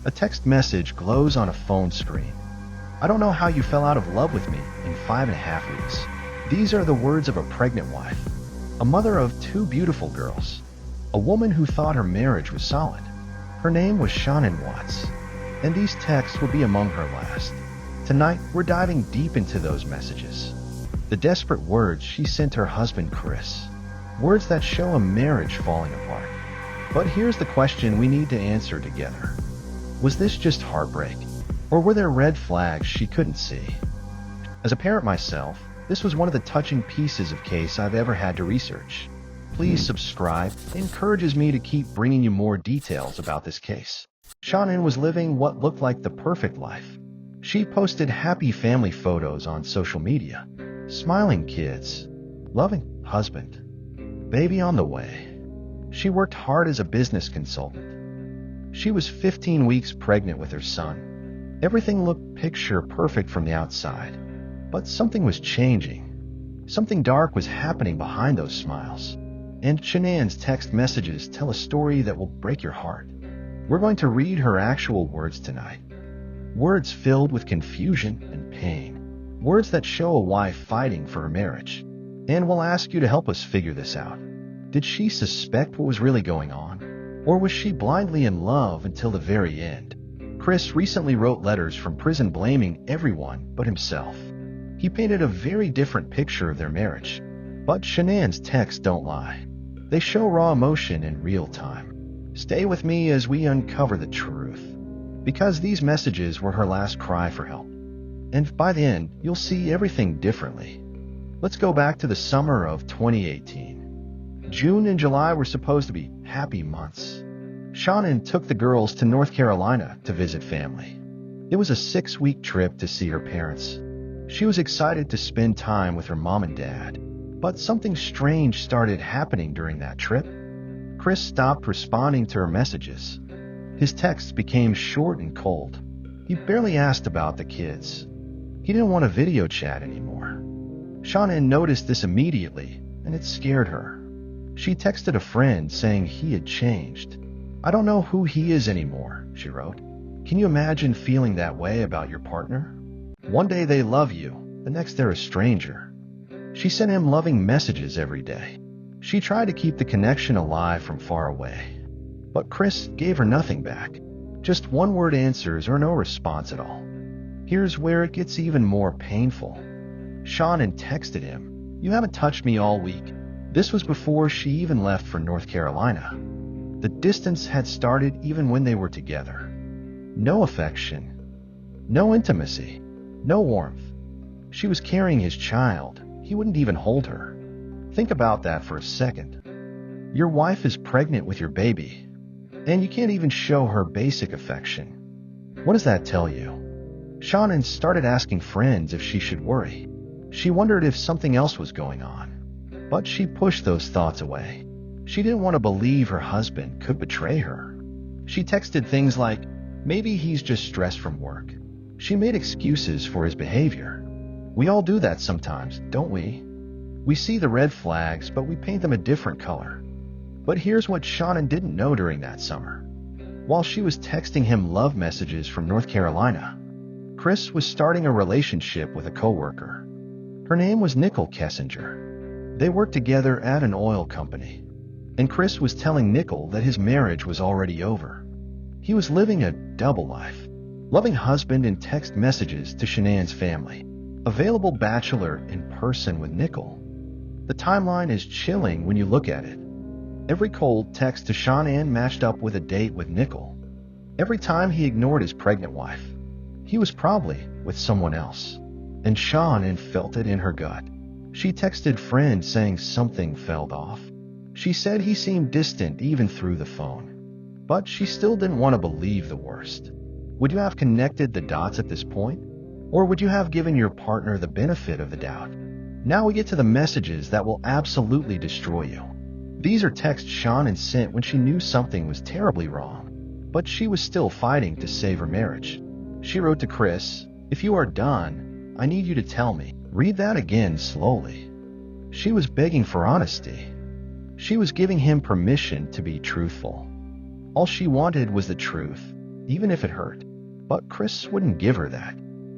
A text message glows on a phone screen. I don't know how you fell out of love with me in 5.5 weeks. These are the words of a pregnant wife, a mother of 2 beautiful girls, a woman who thought her marriage was solid. Her name was Shannan, and these texts will be among her last. Tonight, we're diving deep into those messages. The desperate words she sent her husband Chris. Words that show a marriage falling apart. But here's the question we need to answer together. Was this just heartbreak? Or were there red flags she couldn't see? As a parent myself, this was one of the touching pieces of case I've ever had to research. Please subscribe. It encourages me to keep bringing you more details about this case. Shannan was living what looked like the perfect life. She posted happy family photos on social media. Smiling kids. Loving husband. Baby on the way. She worked hard as a business consultant. She was 15 weeks pregnant with her son. Everything looked picture perfect from the outside. But something was changing. Something dark was happening behind those smiles. And Shannan's text messages tell a story that will break your heart. We're going to read her actual words tonight. Words filled with confusion and pain. Words that show a wife fighting for her marriage. And we'll ask you to help us figure this out. Did she suspect what was really going on? Or was she blindly in love until the very end? Chris recently wrote letters from prison blaming everyone but himself. He painted a very different picture of their marriage. But Shannan's texts don't lie. They show raw emotion in real time. Stay with me as we uncover the truth. Because these messages were her last cry for help. And by the end, you'll see everything differently. Let's go back to the summer of 2018. June and July were supposed to be happy months. Shannan took the girls to North Carolina to visit family. It was a 6-week trip to see her parents. She was excited to spend time with her mom and dad. But something strange started happening during that trip. Chris stopped responding to her messages. His texts became short and cold. He barely asked about the kids. He didn't want to video chat anymore. Shannan noticed this immediately, and it scared her. She texted a friend saying he had changed. I don't know who he is anymore, she wrote. Can you imagine feeling that way about your partner? One day they love you, the next they're a stranger. She sent him loving messages every day. She tried to keep the connection alive from far away. But Chris gave her nothing back. Just one-word answers or no response at all. Here's where it gets even more painful. Shannan texted him, "You haven't touched me all week." This was before she even left for North Carolina. The distance had started even when they were together. No affection. No intimacy. No warmth. She was carrying his child. He wouldn't even hold her. Think about that for a second. Your wife is pregnant with your baby, and you can't even show her basic affection. What does that tell you? Shannan started asking friends if she should worry. She wondered if something else was going on. But she pushed those thoughts away. She didn't want to believe her husband could betray her. She texted things like, maybe he's just stressed from work. She made excuses for his behavior. We all do that sometimes, don't we? We see the red flags, but we paint them a different color. But here's what Shannan didn't know during that summer. While she was texting him love messages from North Carolina, Chris was starting a relationship with a coworker. Her name was Nicole Kessinger. They worked together at an oil company. And Chris was telling Nicole that his marriage was already over. He was living a double life. Loving husband and text messages to Shannan's family. Available bachelor in person with Nicole. The timeline is chilling when you look at it. Every cold text to Shannan matched up with a date with Nicole. Every time he ignored his pregnant wife, he was probably with someone else. And Shannan felt it in her gut. She texted friends saying something felt off. She said he seemed distant even through the phone. But she still didn't want to believe the worst. Would you have connected the dots at this point? Or would you have given your partner the benefit of the doubt? Now we get to the messages that will absolutely destroy you. These are texts Shannan sent when she knew something was terribly wrong, but she was still fighting to save her marriage. She wrote to Chris, "If you are done, I need you to tell me." Read that again slowly. She was begging for honesty. She was giving him permission to be truthful. All she wanted was the truth. even if it hurt. But Chris wouldn't give her that.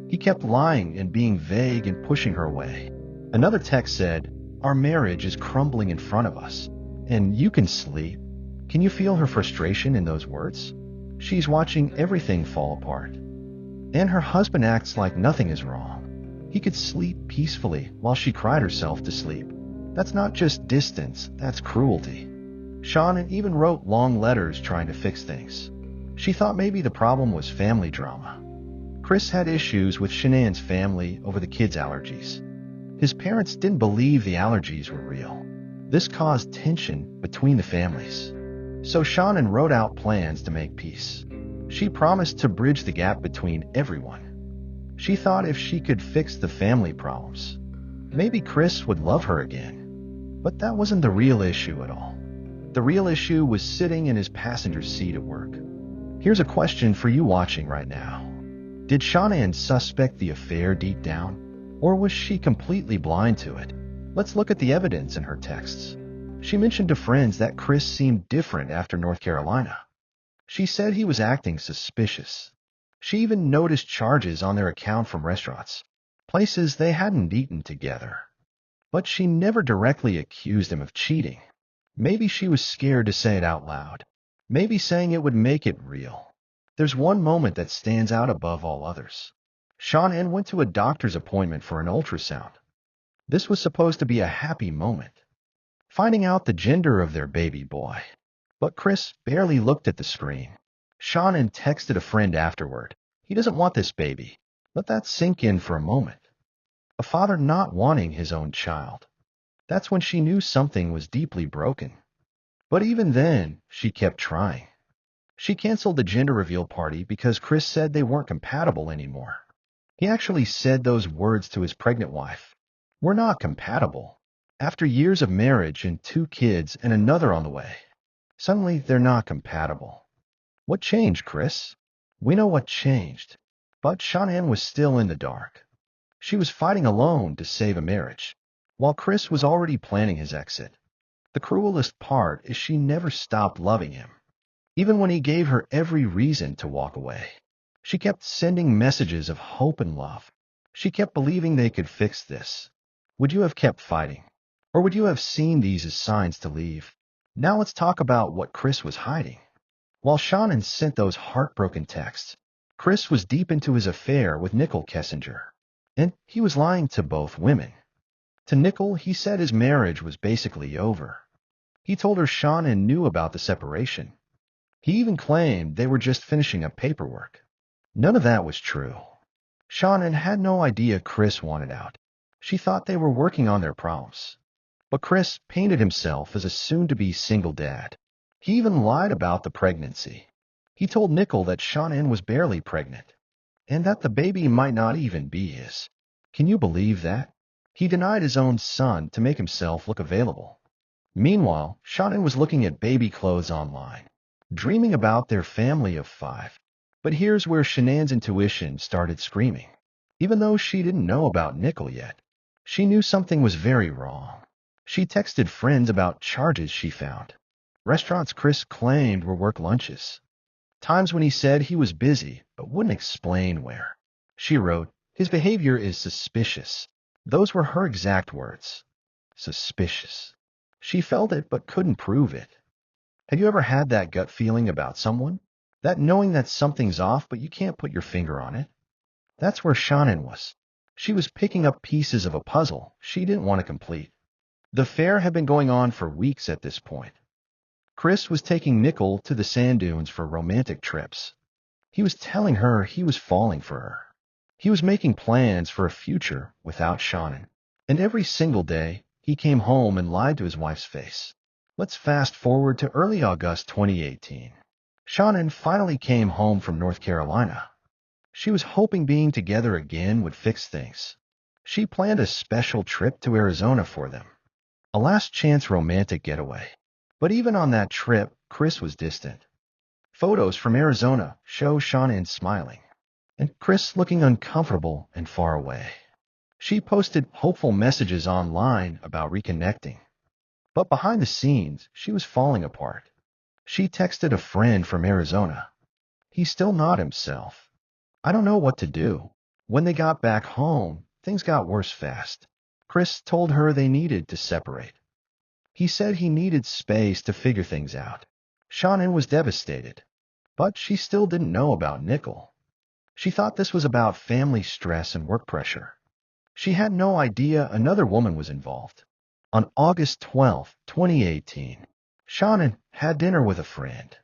He kept lying and being vague and pushing her away. Another text said, "Our marriage is crumbling in front of us, and you can sleep." Can you feel her frustration in those words? She's watching everything fall apart. And her husband acts like nothing is wrong. He could sleep peacefully while she cried herself to sleep. That's not just distance, that's cruelty. Shannan even wrote long letters trying to fix things. She thought maybe the problem was family drama. Chris had issues with Shannan's family over the kids' allergies. His parents didn't believe the allergies were real. This caused tension between the families. So Shannan wrote out plans to make peace. She promised to bridge the gap between everyone. She thought if she could fix the family problems, maybe Chris would love her again. But that wasn't the real issue at all. The real issue was sitting in his passenger seat at work. Here's a question for you watching right now. Did Shannan suspect the affair deep down, or was she completely blind to it? Let's look at the evidence in her texts. She mentioned to friends that Chris seemed different after North Carolina. She said he was acting suspicious. She even noticed charges on their account from restaurants, places they hadn't eaten together. But she never directly accused him of cheating. Maybe she was scared to say it out loud. Maybe saying it would make it real. There's one moment that stands out above all others. Shannan went to a doctor's appointment for an ultrasound. This was supposed to be a happy moment, finding out the gender of their baby boy. But Chris barely looked at the screen. Shannan texted a friend afterward. He doesn't want this baby. Let that sink in for a moment. A father not wanting his own child. That's when she knew something was deeply broken. But even then, she kept trying. She canceled the gender reveal party because Chris said they weren't compatible anymore. He actually said those words to his pregnant wife. "We're not compatible." After years of marriage and 2 kids and another on the way, suddenly they're not compatible. What changed, Chris? We know what changed. But Shannan was still in the dark. She was fighting alone to save a marriage, while Chris was already planning his exit. The cruelest part is she never stopped loving him, even when he gave her every reason to walk away. She kept sending messages of hope and love. She kept believing they could fix this. Would you have kept fighting? Or would you have seen these as signs to leave? Now let's talk about what Chris was hiding. While Shannan sent those heartbroken texts, Chris was deep into his affair with Nicole Kessinger. And he was lying to both women. To Nicole, he said his marriage was basically over. He told her Shannan knew about the separation. He even claimed they were just finishing up paperwork. None of that was true. Shannan had no idea Chris wanted out. She thought they were working on their problems. But Chris painted himself as a soon-to-be single dad. He even lied about the pregnancy. He told Nicole that Shannan was barely pregnant, and that the baby might not even be his. Can you believe that? He denied his own son to make himself look available. Meanwhile, Shannan was looking at baby clothes online, dreaming about their family of 5. But here's where Shannan's intuition started screaming. Even though she didn't know about Nicole yet, she knew something was very wrong. She texted friends about charges she found. Restaurants Chris claimed were work lunches. Times when he said he was busy, but wouldn't explain where. She wrote, "His behavior is suspicious." Those were her exact words. Suspicious. She felt it but couldn't prove it. Have you ever had that gut feeling about someone? That knowing that something's off but you can't put your finger on it? That's where Shannan was. She was picking up pieces of a puzzle she didn't want to complete. The affair had been going on for weeks at this point. Chris was taking Nicole to the sand dunes for romantic trips. He was telling her he was falling for her. He was making plans for a future without Shannan. And every single day, he came home and lied to his wife's face. Let's fast forward to early August 2018. Shannan finally came home from North Carolina. She was hoping being together again would fix things. She planned a special trip to Arizona for them. A last-chance romantic getaway. But even on that trip, Chris was distant. Photos from Arizona show Shannan smiling, and Chris looking uncomfortable and far away. She posted hopeful messages online about reconnecting. But behind the scenes, she was falling apart. She texted a friend from Arizona. He's still not himself. I don't know what to do. When they got back home, things got worse fast. Chris told her they needed to separate. He said he needed space to figure things out. Shannan was devastated, but she still didn't know about Nickel. She thought this was about family stress and work pressure. She had no idea another woman was involved. On August 12, 2018, Shannan had dinner with a friend.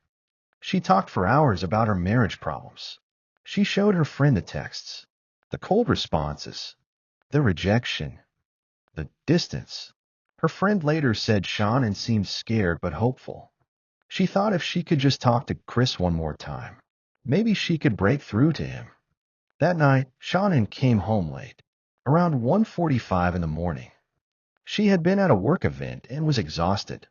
She talked for hours about her marriage problems. She showed her friend the texts, the cold responses, the rejection, the distance. Her friend later said Shannan seemed scared but hopeful. She thought if she could just talk to Chris one more time, maybe she could break through to him. That night, Shannan came home late, around 1:45 in the morning. She had been at a work event and was exhausted.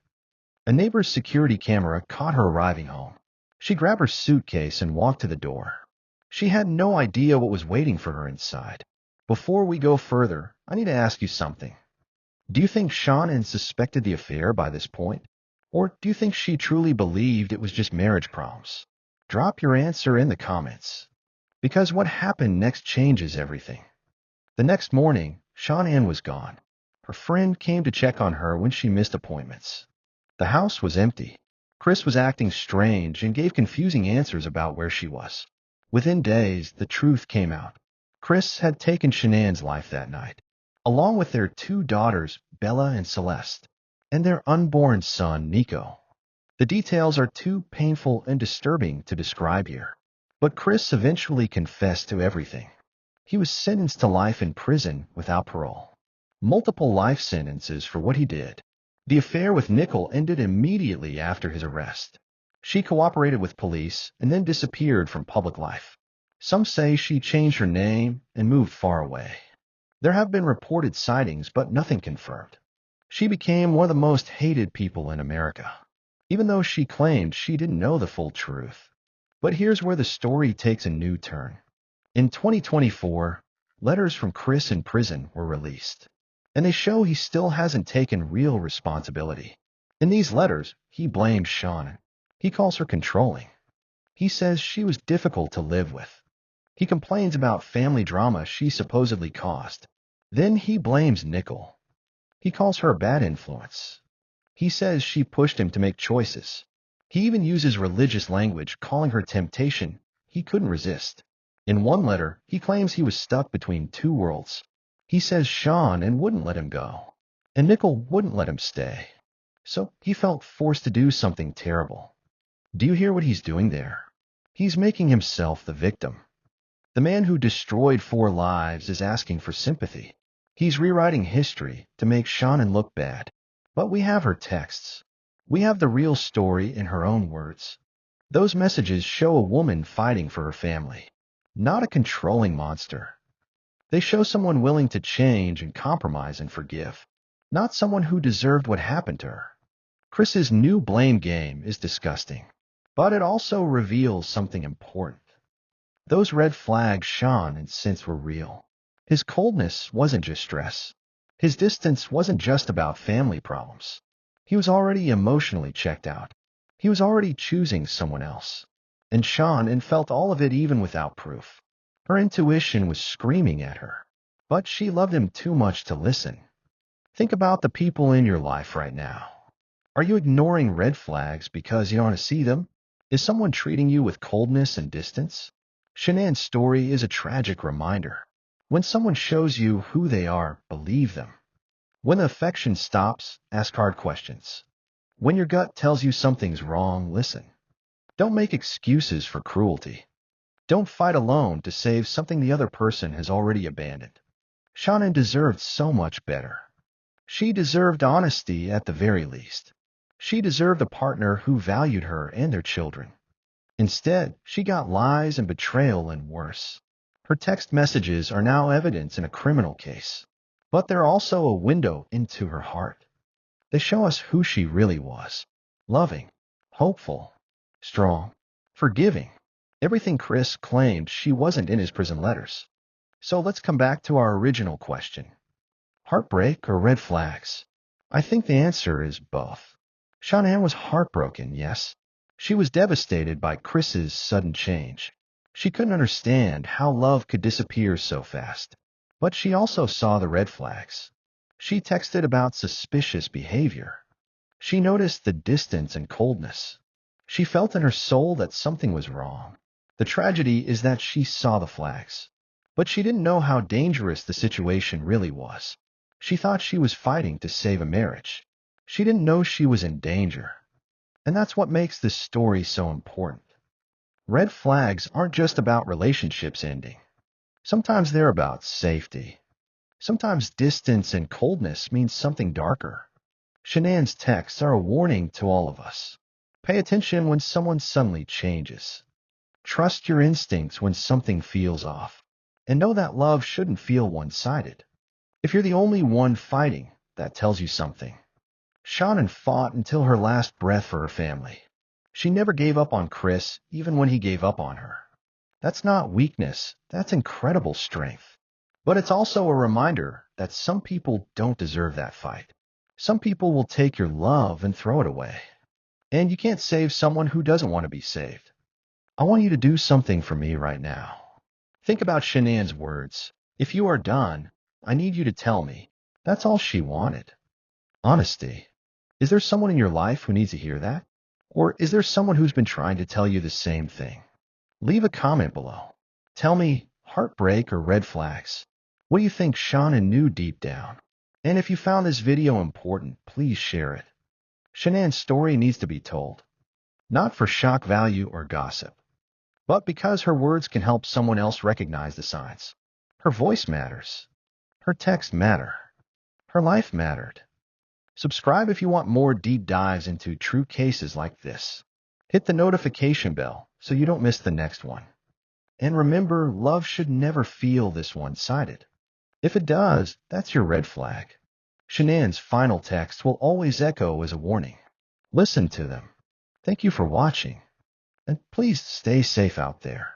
A neighbor's security camera caught her arriving home. She grabbed her suitcase and walked to the door. She had no idea what was waiting for her inside. Before we go further, I need to ask you something. Do you think Shannan suspected the affair by this point? Or do you think she truly believed it was just marriage problems? Drop your answer in the comments. Because what happened next changes everything. The next morning, Shannan was gone. Her friend came to check on her when she missed appointments. The house was empty. Chris was acting strange and gave confusing answers about where she was. Within days, the truth came out. Chris had taken Shannan's life that night, along with their two daughters, Bella and Celeste, and their unborn son, Nico. The details are too painful and disturbing to describe here. But Chris eventually confessed to everything. He was sentenced to life in prison without parole. Multiple life sentences for what he did. The affair with Nickel ended immediately after his arrest. She cooperated with police and then disappeared from public life. Some say she changed her name and moved far away. There have been reported sightings, but nothing confirmed. She became one of the most hated people in America, even though she claimed she didn't know the full truth. But here's where the story takes a new turn. In 2024, letters from Chris in prison were released, and they show he still hasn't taken real responsibility. In these letters, he blames Shannan. He calls her controlling. He says she was difficult to live with. He complains about family drama she supposedly caused. Then he blames Nickel. He calls her a bad influence. He says she pushed him to make choices. He even uses religious language, calling her temptation he couldn't resist. In one letter, he claims he was stuck between two worlds. He says Shannan wouldn't let him go, and Nickel wouldn't let him stay. So he felt forced to do something terrible. Do you hear what he's doing there? He's making himself the victim. The man who destroyed 4 lives is asking for sympathy. He's rewriting history to make Shannan look bad. But we have her texts. We have the real story in her own words. Those messages show a woman fighting for her family, not a controlling monster. They show someone willing to change and compromise and forgive, not someone who deserved what happened to her. Chris's new blame game is disgusting, but it also reveals something important. Those red flags Shannan sensed were real. His coldness wasn't just stress. His distance wasn't just about family problems. He was already emotionally checked out. He was already choosing someone else. And Shannan felt all of it even without proof. Her intuition was screaming at her. But she loved him too much to listen. Think about the people in your life right now. Are you ignoring red flags because you don't want to see them? Is someone treating you with coldness and distance? Shannan's story is a tragic reminder. When someone shows you who they are, believe them. When the affection stops, ask hard questions. When your gut tells you something's wrong, listen. Don't make excuses for cruelty. Don't fight alone to save something the other person has already abandoned. Shannan deserved so much better. She deserved honesty at the very least. She deserved a partner who valued her and their children. Instead, she got lies and betrayal and worse. Her text messages are now evidence in a criminal case, but they're also a window into her heart. They show us who she really was: loving, hopeful, strong, forgiving. Everything Chris claimed she wasn't in his prison letters. So let's come back to our original question. Heartbreak or red flags? I think the answer is both. Shannan was heartbroken, yes. She was devastated by Chris's sudden change. She couldn't understand how love could disappear so fast. But she also saw the red flags. She texted about suspicious behavior. She noticed the distance and coldness. She felt in her soul that something was wrong. The tragedy is that she saw the flags. But she didn't know how dangerous the situation really was. She thought she was fighting to save a marriage. She didn't know she was in danger. And that's what makes this story so important. Red flags aren't just about relationships ending. Sometimes they're about safety. Sometimes distance and coldness means something darker. Shannan's texts are a warning to all of us. Pay attention when someone suddenly changes. Trust your instincts when something feels off. And know that love shouldn't feel one-sided. If you're the only one fighting, that tells you something. Shannan fought until her last breath for her family. She never gave up on Chris, even when he gave up on her. That's not weakness, that's incredible strength. But it's also a reminder that some people don't deserve that fight. Some people will take your love and throw it away. And you can't save someone who doesn't want to be saved. I want you to do something for me right now. Think about Shannan's words. If you are done, I need you to tell me. That's all she wanted. Honesty. Is there someone in your life who needs to hear that? Or is there someone who's been trying to tell you the same thing? Leave a comment below. Tell me, heartbreak or red flags? What do you think Shannan knew deep down? And if you found this video important, please share it. Shannan's story needs to be told. Not for shock value or gossip, but because her words can help someone else recognize the signs. Her voice matters. Her texts matter. Her life mattered. Subscribe if you want more deep dives into true cases like this. Hit the notification bell so you don't miss the next one. And remember, love should never feel this one-sided. If it does, that's your red flag. Shannan's final text will always echo as a warning. Listen to them. Thank you for watching. And please stay safe out there.